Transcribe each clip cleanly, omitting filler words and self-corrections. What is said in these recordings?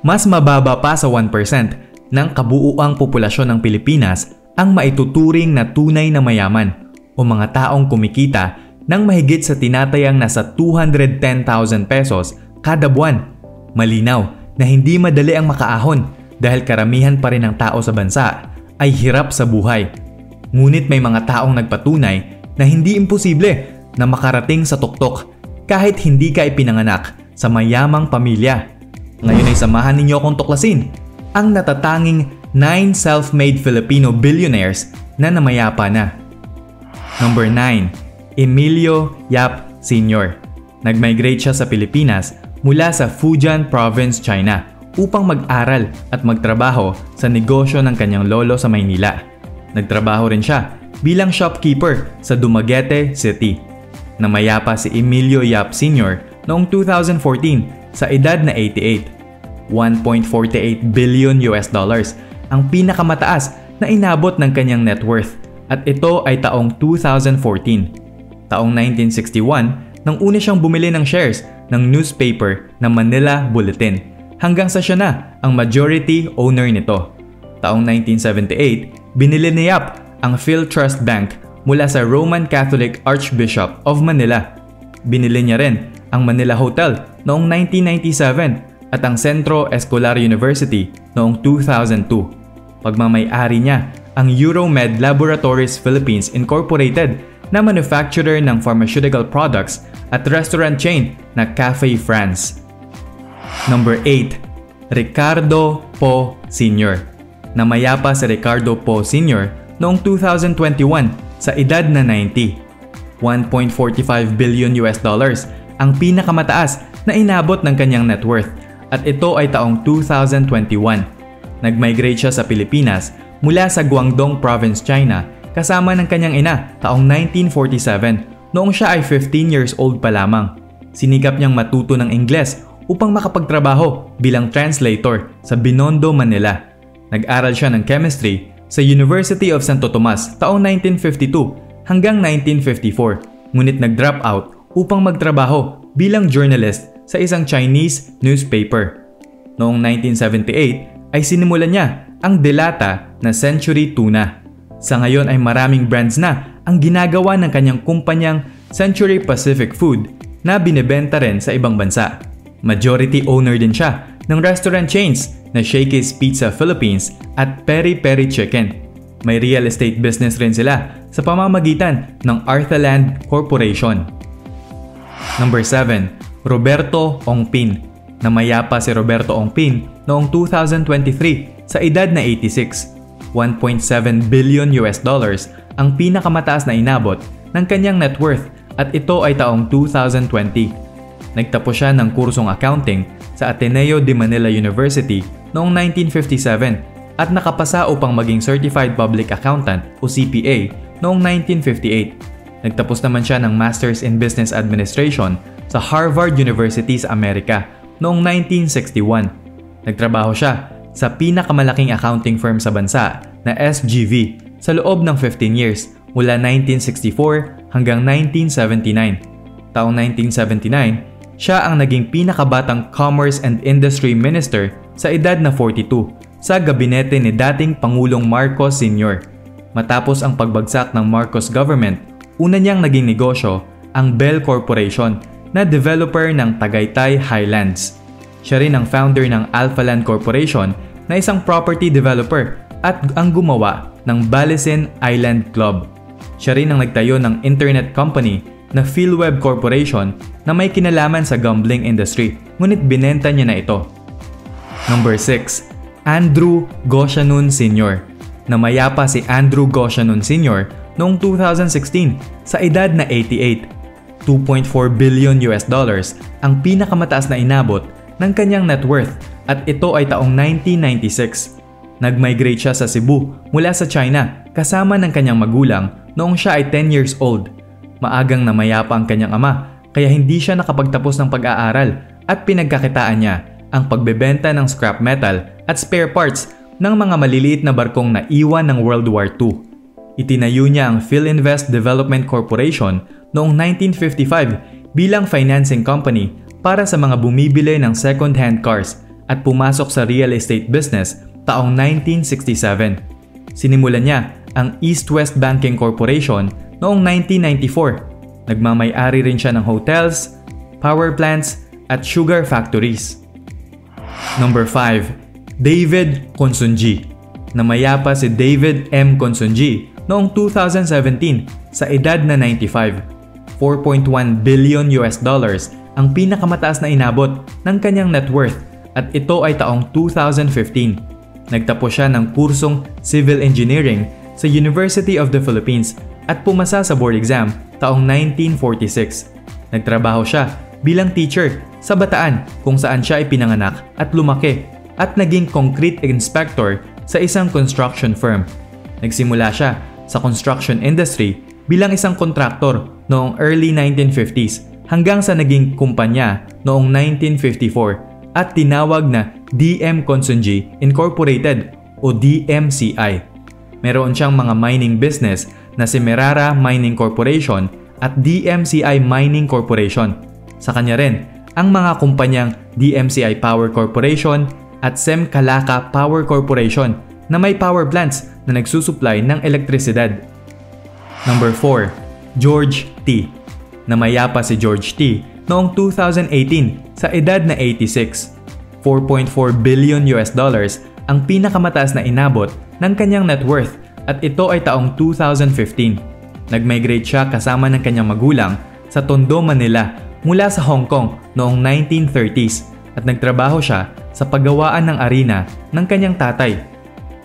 Mas mababa pa sa 1% ng kabuuang populasyon ng Pilipinas ang maituturing na tunay na mayaman o mga taong kumikita ng mahigit sa tinatayang nasa 210,000 pesos kada buwan. Malinaw na hindi madali ang makaahon dahil karamihan pa rin ng tao sa bansa ay hirap sa buhay. Ngunit may mga taong nagpatunay na hindi imposible na makarating sa tuktok kahit hindi ka ipinanganak sa mayamang pamilya. Ngayon ay samahan ninyo akong tuklasin ang natatanging 9 self-made Filipino billionaires na namayapa na. Number 9. Emilio Yap Sr. Nag-migrate siya sa Pilipinas mula sa Fujian Province, China upang mag-aral at magtrabaho sa negosyo ng kanyang lolo sa Maynila. Nagtrabaho rin siya bilang shopkeeper sa Dumaguete City. Namayapa si Emilio Yap Sr. noong 2014 sa edad na 88. 1.48 billion US dollars ang pinakamataas na inabot ng kanyang net worth at ito ay taong 2014. Taong 1961 nang una siyang bumili ng shares ng newspaper na Manila Bulletin hanggang sa siya na ang majority owner nito. Taong 1978, binili ni Yap ang PhilTrust Bank mula sa Roman Catholic Archbishop of Manila. Binili niya rin ang Manila Hotel noong 1997 at ang Centro Escolar University noong 2002. Pagmamay-ari niya ang Euromed Laboratories Philippines Incorporated na manufacturer ng pharmaceutical products at restaurant chain na Cafe France. Number 8. Ricardo Poe Sr. Namayapa si Ricardo Poe Sr. noong 2021 sa edad na 90. 1.45 billion US dollars ang pinakamataas na inabot ng kanyang net worth at ito ay taong 2021. Nag-migrate siya sa Pilipinas mula sa Guangdong Province, China kasama ng kanyang ina taong 1947 noong siya ay 15 years old pa lamang. Sinikap niyang matuto ng Ingles upang makapagtrabaho bilang translator sa Binondo, Manila. Nag-aral siya ng chemistry sa University of Santo Tomas taong 1952 hanggang 1954 ngunit nag-drop out upang magtrabaho bilang journalist sa isang Chinese newspaper. Noong 1978 ay sinimulan niya ang delata na Century Tuna. Sa ngayon ay maraming brands na ang ginagawa ng kanyang kumpanyang Century Pacific Food na binebenta rin sa ibang bansa. Majority owner din siya ng restaurant chains na Shakey's Pizza Philippines at Peri Peri Chicken. May real estate business rin sila sa pamamagitan ng Arthaland Corporation. Number 7. Roberto Ongpin. Namayapa si Roberto Ongpin noong 2023 sa edad na 86. 1.7 billion US dollars ang pinakamataas na inabot ng kanyang net worth at ito ay taong 2020. Nagtapos siya ng kursong accounting sa Ateneo de Manila University noong 1957 at nakapasa upang maging Certified Public Accountant o CPA noong 1958. Nagtapos naman siya ng Masters in Business Administration sa Harvard University sa Amerika noong 1961. Nagtrabaho siya sa pinakamalaking accounting firm sa bansa na SGV sa loob ng 15 years mula 1964 hanggang 1979. Taong 1979, siya ang naging pinakabatang Commerce and Industry Minister sa edad na 42 sa gabinete ni dating Pangulong Marcos Sr. Matapos ang pagbagsak ng Marcos government, una niyang naging negosyo ang Bell Corporation na developer ng Tagaytay Highlands. Siya rin ang founder ng Alphaland Corporation na isang property developer at ang gumawa ng Balisin Island Club. Siya rin ang nagtayo ng internet company na PhilWeb Corporation na may kinalaman sa gambling industry, ngunit binenta niya na ito. Number 6. Andrew Goshanun Sr. Namayapa si Andrew Goshanun Sr. noong 2016 sa edad na 88. 2.4 billion US dollars ang pinakamataas na inabot ng kanyang net worth at ito ay taong 1996. Nag-migrate siya sa Cebu mula sa China kasama ng kanyang magulang noong siya ay 10 years old. Maagang namayapa ang kanyang ama kaya hindi siya nakapagtapos ng pag-aaral at pinagkakitaan niya ang pagbebenta ng scrap metal at spare parts ng mga maliliit na barkong na iwan ng World War II. Itinayo niya ang PhilInvest Development Corporation noong 1955 bilang financing company para sa mga bumibili ng second-hand cars at pumasok sa real estate business taong 1967. Sinimulan niya ang East West Banking Corporation noong 1994. Nagmamay-ari rin siya ng hotels, power plants, at sugar factories. Number 5. David Konsunji. Namayapa si David M. Konsunji noong 2017 sa edad na 95. 4.1 billion US dollars ang pinakamataas na inabot ng kanyang net worth at ito ay taong 2015. Nagtapos siya ng kursong Civil Engineering sa University of the Philippines at pumasa sa board exam taong 1946. Nagtrabaho siya bilang teacher sa Bataan kung saan siya ay pinanganak at lumaki at naging concrete inspector sa isang construction firm. Nagsimula siya sa construction industry bilang isang kontraktor noong early 1950s hanggang sa naging kumpanya noong 1954 at tinawag na DM Konsunji Incorporated o DMCI. Meron siyang mga mining business na si Merara Mining Corporation at DMCI Mining Corporation. Sa kanya rin ang mga kumpanyang DMCI Power Corporation at Sem Calaca Power Corporation na may power plants na nagsusupply ng elektrisidad. Number 4. George T. Namayapa si George T. noong 2018 sa edad na 86. 4.4 billion US dollars ang pinakamataas na inabot ng kanyang net worth at ito ay taong 2015. Nag-migrate siya kasama ng kanyang magulang sa Tondo, Manila mula sa Hong Kong noong 1930s at nagtrabaho siya sa paggawaan ng arena ng kanyang tatay.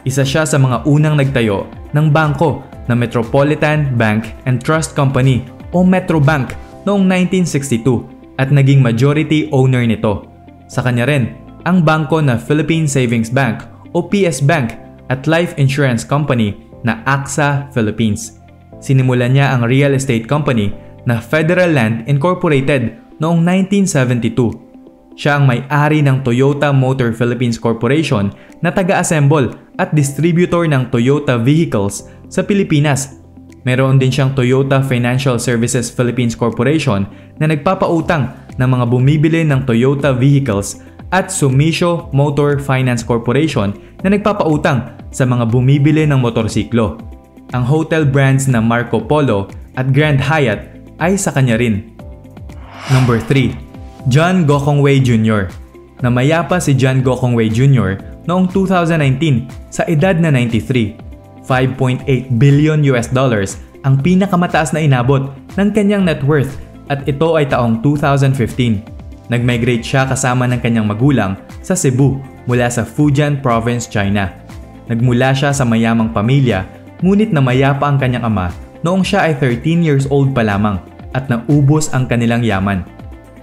Isa siya sa mga unang nagtayo ng bangko na Metropolitan Bank and Trust Company o Metrobank noong 1962 at naging majority owner nito. Sa kanya rin ang bangko na Philippine Savings Bank o PS Bank at life insurance company na AXA Philippines. Sinimulan niya ang real estate company na Federal Land Incorporated noong 1972. Siya ang may-ari ng Toyota Motor Philippines Corporation na taga-assemble at distributor ng Toyota vehicles sa Pilipinas. Meron din siyang Toyota Financial Services Philippines Corporation na nagpapautang ng mga bumibili ng Toyota vehicles at Sumisho Motor Finance Corporation na nagpapautang sa mga bumibili ng motorsiklo. Ang hotel brands na Marco Polo at Grand Hyatt ay sa kanya rin. Number 3. John Gokongwei Jr. Namayapa si John Gokongwei Jr. noong 2019 sa edad na 93. 5.8 billion US dollars ang pinakamataas na inabot ng kanyang net worth at ito ay taong 2015. Nag-migrate siya kasama ng kanyang magulang sa Cebu mula sa Fujian Province, China. Nagmula siya sa mayamang pamilya ngunit namayapa ang kanyang ama noong siya ay 13 years old pa lamang at naubos ang kanilang yaman.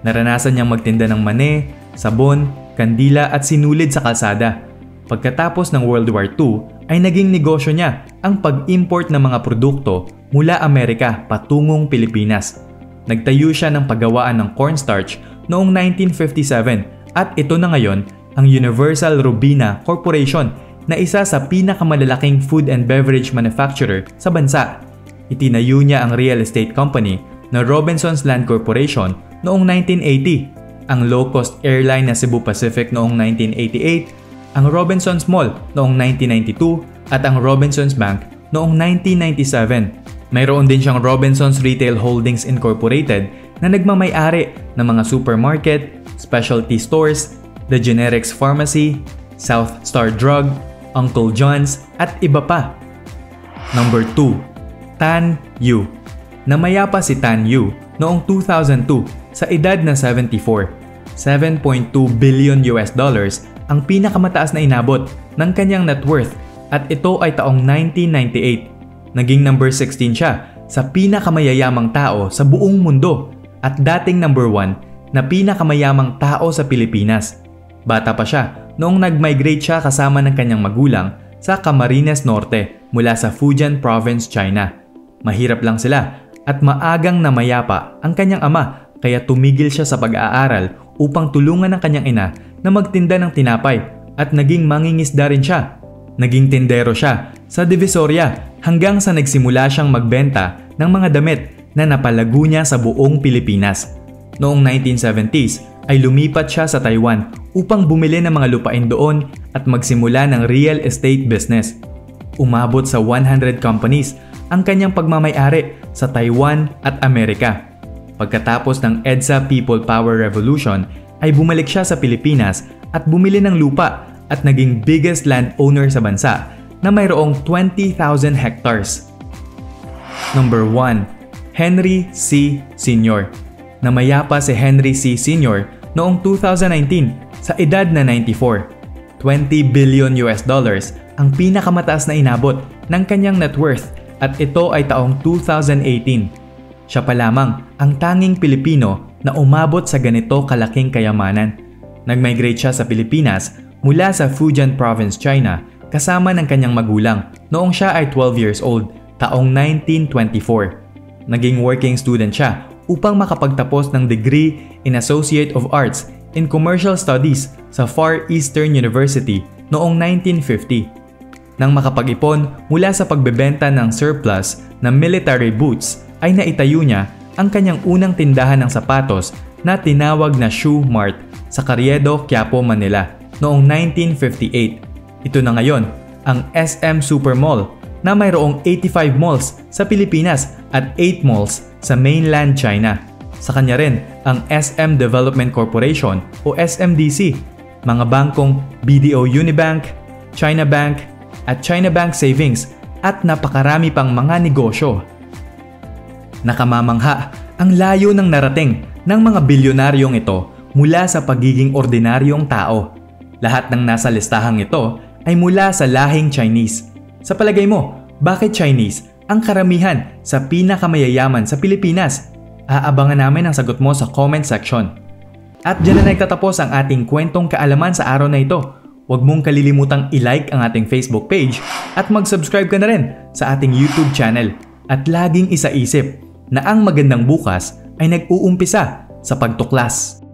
Naranasan niyang magtinda ng mani, sabon, kandila at sinulid sa kalsada. Pagkatapos ng World War II ay naging negosyo niya ang pag-import ng mga produkto mula Amerika patungong Pilipinas. Nagtayo siya ng paggawaan ng cornstarch noong 1957 at ito na ngayon ang Universal Robina Corporation na isa sa pinakamalalaking food and beverage manufacturer sa bansa. Itinayo niya ang real estate company na Robinsons Land Corporation noong 1980, ang low-cost airline na Cebu Pacific noong 1988, ang Robinsons Mall noong 1992 at ang Robinsons Bank noong 1997. Mayroon din siyang Robinsons Retail Holdings Incorporated na nagmamay-ari ng mga supermarket, specialty stores, The Generics Pharmacy, South Star Drug, Uncle John's at iba pa. Number 2. Tan Yu. Namayapa si Tan Yu noong 2002 sa edad na 74. 7.2 billion US dollars ang pinakamataas na inabot ng kanyang net worth at ito ay taong 1998. Naging number 16 siya sa pinakamayayamang tao sa buong mundo at dating number 1 na pinakamayamang tao sa Pilipinas. Bata pa siya noong nag-migrate siya kasama ng kanyang magulang sa Camarines Norte mula sa Fujian Province, China. Mahirap lang sila at maagang namayapa ang kanyang ama kaya tumigil siya sa pag-aaral upang tulungan ng kanyang ina na magtinda ng tinapay at naging mangingisda rin siya. Naging tindero siya sa Divisoria hanggang sa nagsimula siyang magbenta ng mga damit na napalago niya sa buong Pilipinas. Noong 1970s ay lumipat siya sa Taiwan upang bumili ng mga lupain doon at magsimula ng real estate business. Umabot sa 100 companies ang kanyang pagmamay-ari sa Taiwan at Amerika. Pagkatapos ng EDSA People Power Revolution ay bumalik siya sa Pilipinas at bumili ng lupa at naging biggest landowner sa bansa na mayroong 20,000 hectares. Number 1. Henry C. Sr. Namayapa si Henry C. Sr. noong 2019 sa edad na 94. $20 billion ang pinakamataas na inabot ng kanyang net worth at ito ay taong 2018. Siya pa lamang ang tanging Pilipino na umabot sa ganito kalaking kayamanan. Nag-migrate siya sa Pilipinas mula sa Fujian Province, China kasama ng kanyang magulang noong siya ay 12 years old, taong 1924. Naging working student siya upang makapagtapos ng degree in Associate of Arts in Commercial Studies sa Far Eastern University noong 1950. Nang makapag-ipon mula sa pagbebenta ng surplus na military boots ay naitayo niya ang kanyang unang tindahan ng sapatos na tinawag na Shoe Mart sa Carriedo, Quiapo, Manila noong 1958. Ito na ngayon ang SM Super Mall na mayroong 85 malls sa Pilipinas at 8 malls sa mainland China. Sa kanya rin ang SM Development Corporation o SMDC, mga bangkong BDO Unibank, China Bank at China Bank Savings at napakarami pang mga negosyo. Nakamamangha ang layo ng narating ng mga bilyonaryong ito mula sa pagiging ordinaryong tao. Lahat ng nasa listahang ito ay mula sa lahing Chinese. Sa palagay mo, bakit Chinese ang karamihan sa pinakamayayaman sa Pilipinas? Aabangan namin ang sagot mo sa comment section. At dyan na nagtatapos ang ating kwentong kaalaman sa araw na ito. Huwag mong kalilimutang i-like ang ating Facebook page at mag-subscribe ka na rin sa ating YouTube channel. At laging isaisip na ang magandang bukas ay nag-uumpisa sa pagtuklas.